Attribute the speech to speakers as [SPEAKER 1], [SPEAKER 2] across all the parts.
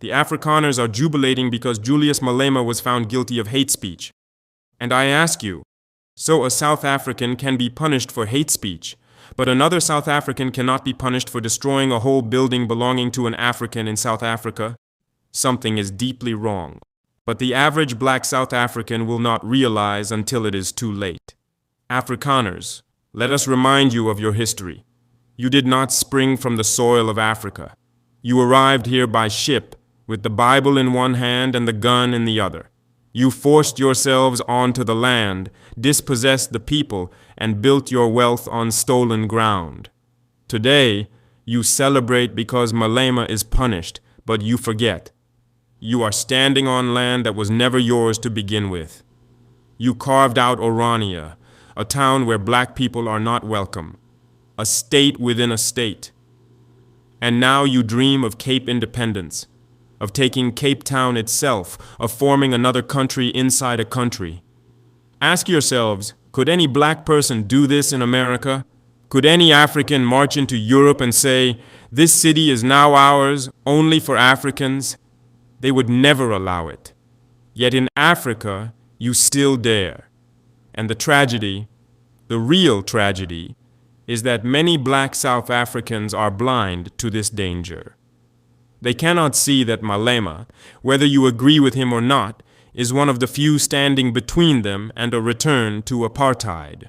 [SPEAKER 1] The Afrikaners are jubilating because Julius Malema was found guilty of hate speech. And I ask you, so a South African can be punished for hate speech, but another South African cannot be punished for destroying a whole building belonging to an African in South Africa? Something is deeply wrong. But the average black South African will not realize until it is too late. Afrikaners, let us remind you of your history. You did not spring from the soil of Africa. You arrived here by ship, with the Bible in one hand and the gun in the other. You forced yourselves onto the land, dispossessed the people, and built your wealth on stolen ground. Today, you celebrate because Malema is punished, but you forget. You are standing on land that was never yours to begin with. You carved out Orania, a town where black people are not welcome, a state within a state. And now you dream of Cape independence, of taking Capetown itself, of forming another country inside a country. Ask yourselves, could any black person do this in America? Could any African march into Europe and say, this city is now ours, only for Africans? They would never allow it. Yet in Africa, you still dare. And the tragedy, the real tragedy, is that many black South Africans are blind to this danger. They cannot see that Malema, whether you agree with him or not, is one of the few standing between them and a return to apartheid.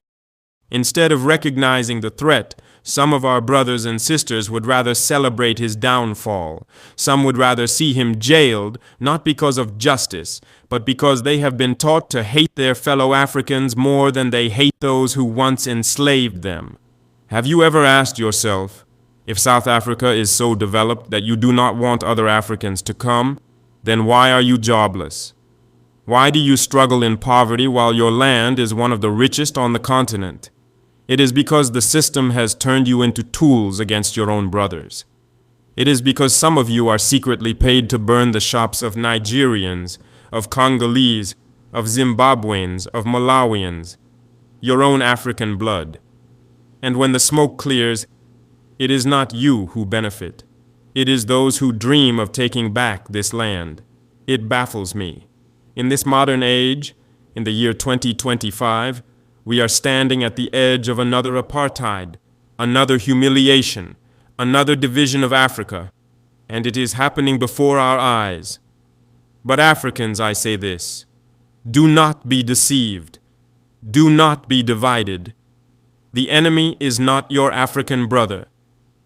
[SPEAKER 1] Instead of recognizing the threat, some of our brothers and sisters would rather celebrate his downfall. Some would rather see him jailed, not because of justice, but because they have been taught to hate their fellow Africans more than they hate those who once enslaved them. Have you ever asked yourself, if South Africa is so developed that you do not want other Africans to come, then why are you jobless? Why do you struggle in poverty while your land is one of the richest on the continent? It is because the system has turned you into tools against your own brothers. It is because some of you are secretly paid to burn the shops of Nigerians, of Congolese, of Zimbabweans, of Malawians, your own African blood. And when the smoke clears, it is not you who benefit. It is those who dream of taking back this land. It baffles me. In this modern age, in the year 2025, we are standing at the edge of another apartheid, another humiliation, another division of Africa, and it is happening before our eyes. But Africans, I say this, do not be deceived. Do not be divided. The enemy is not your African brother.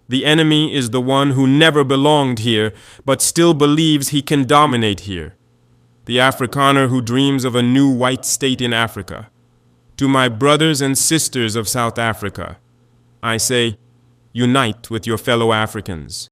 [SPEAKER 1] The enemy is the one who never belonged here, but still believes he can dominate here. The Afrikaner who dreams of a new white state in Africa. To my brothers and sisters of South Africa, I say, unite with your fellow Africans.